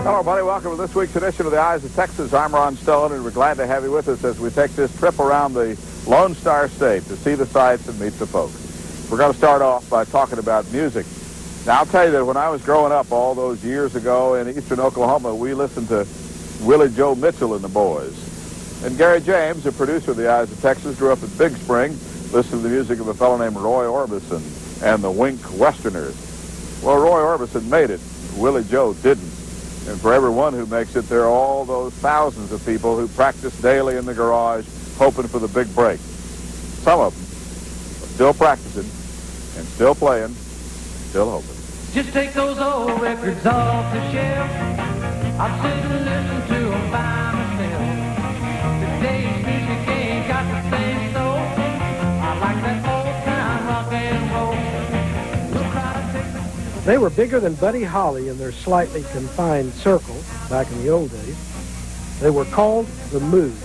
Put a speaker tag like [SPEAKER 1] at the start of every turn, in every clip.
[SPEAKER 1] Hello, everybody. Welcome to this week's edition of the Eyes of Texas. I'm Ron Stone, and we're glad to have you with us as we take this trip around the Lone Star State to see the sights and meet the folks. We're going to start off by talking about music. Now, I'll tell you that when I was growing up all those years ago in eastern Oklahoma, we listened to Willie Joe Mitchell and the Boys. And Gary James, the producer of the Eyes of Texas, grew up in Big Spring, listened to the music of a fellow named Roy Orbison and the Wink Westerners. Well, Roy Orbison made it. Willie Joe didn't. And for everyone who makes it, there are all those thousands of people who practice daily in the garage hoping for the big break. Some of them are still practicing and still playing, still hoping.
[SPEAKER 2] Just take those old records off the shelf. I'll sit and listen to them by myself. Today's music ain't got the same soul. I like that old-time rock and roll. We'll try to take the...
[SPEAKER 3] They were bigger than Buddy Holly in their slightly confined circle back in the old days. They were called the Mood.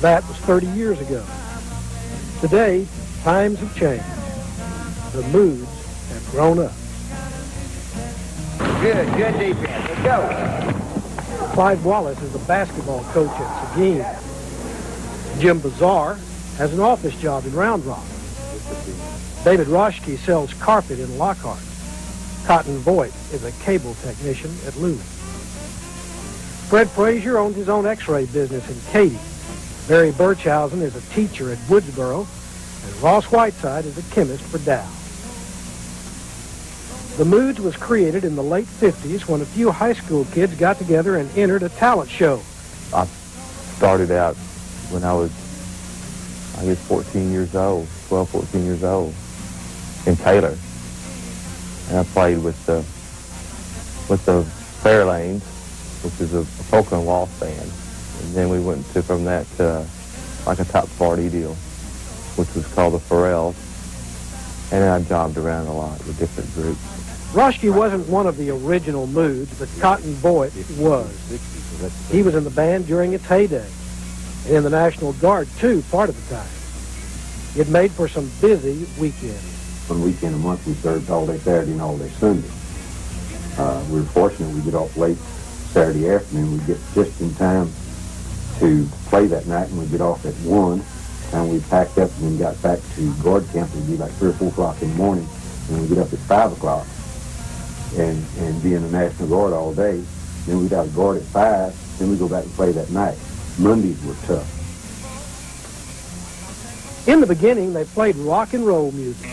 [SPEAKER 3] That was 30 years ago. Today, times have changed. The Moods have grown up.
[SPEAKER 4] Good defense. Let's go.
[SPEAKER 3] Clyde Wallace is the basketball coach at Seguin. Jim Bazar has an office job in Round Rock. David Roschke sells carpet in Lockhart. Cotton Voigt is a cable technician at Lumen. Fred Frazier owns his own x-ray business in Katy. Barry Birchhausen is a teacher at Woodsboro. And Ross Whiteside is a chemist for Dow. The Moods was created in the late 50s when a few high school kids got together and entered a talent show.
[SPEAKER 5] I started out when I was, 14 years old, 12, 14 years old, in Taylor. And I played with the Fairlanes, which is a polka and waltz band. And then we went to, from that to like a top 40 deal, which was called the Pharrells. And then I jobbed around a lot with different groups.
[SPEAKER 3] Roschke wasn't one of the original Moods, but Cotton Voigt was. He was in the band during its heyday, and in the National Guard, too, part of the time. It made for some busy weekends.
[SPEAKER 6] One weekend a month, we served all day Saturday and all day Sunday. We were fortunate we get off late Saturday afternoon. We get just in time to play that night, and we get off at 1. And we packed up and then got back to guard camp. It would be like 3 or 4 o'clock in the morning, and we get up at 5 o'clock and be in the National Guard all day. Then we'd out of guard at 5. Then we go back and play that night. Mondays were tough.
[SPEAKER 3] In the beginning, they played rock and roll music.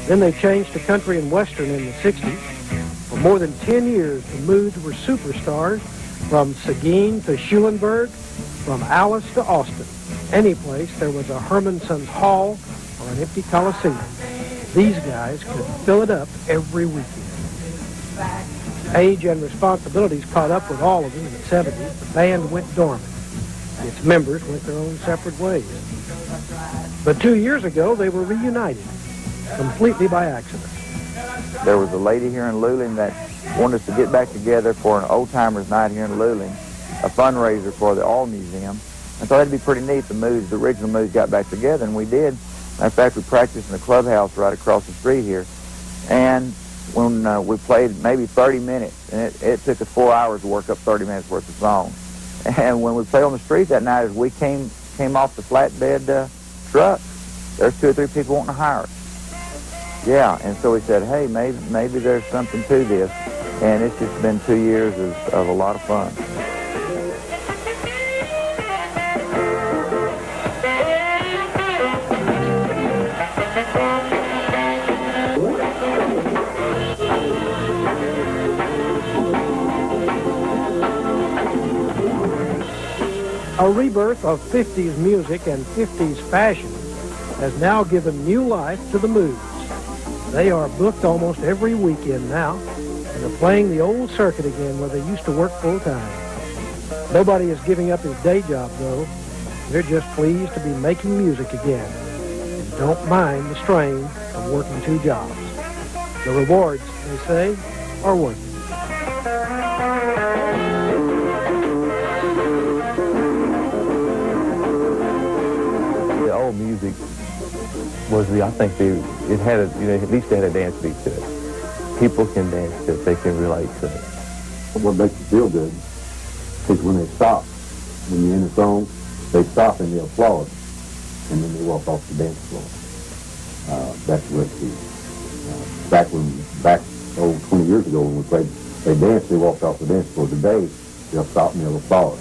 [SPEAKER 3] Then they changed to country and western in the 60s. For more than 10 years, the Moods were superstars from Seguin to Schulenburg, from Alice to Austin. Any place there was a Hermanson's Hall or an empty Coliseum. These guys could fill it up every weekend. Age and responsibilities caught up with all of them in the 70s. The band went dormant. Its members went their own separate ways. But 2 years ago, they were reunited, completely by accident.
[SPEAKER 5] There was a lady here in Luling that wanted us to get back together for an old-timers night here in Luling, a fundraiser for the All Museum. And so that'd be pretty neat. The original Moods got back together, and we did. Matter of fact, we practiced in the clubhouse right across the street here. And when we played maybe 30 minutes, and it took us 4 hours to work up 30 minutes worth of songs. And when we played on the street that night, as we came off the flatbed truck, there's 2 or 3 people wanting to hire us. Yeah, and so we said, hey, maybe there's something to this. And it's just been 2 years of a lot of fun.
[SPEAKER 3] A rebirth of 50s music and 50s fashion has now given new life to the Moods. They are booked almost every weekend now, and are playing the old circuit again where they used to work full time. Nobody is giving up his day job, though. They're just pleased to be making music again and don't mind the strain of working 2 jobs. The rewards, they say, are worth it.
[SPEAKER 5] The old music was at least they had a dance beat to it. People can dance to it, they can relate to it.
[SPEAKER 6] what makes you feel good is when they stop. When you're in a song, they stop and they applaud, and then they walk off the dance floor. That's what it is. Back 20 years ago when we played, they danced, they walked off the dance floor. Today, they'll stop and they'll applaud,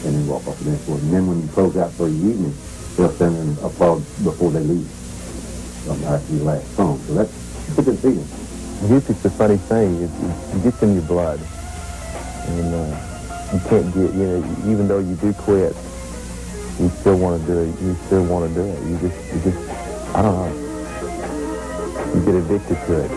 [SPEAKER 6] and then walk off the dance floor. And then when you close out for your evening, they'll stand and applaud before they leave. After your last song. So that's a good feeling.
[SPEAKER 7] Music's a funny thing. It gets in your blood. And you can't get, even though you do quit, you still want to do it. You still want to do it. You just, I don't know. You get addicted to it.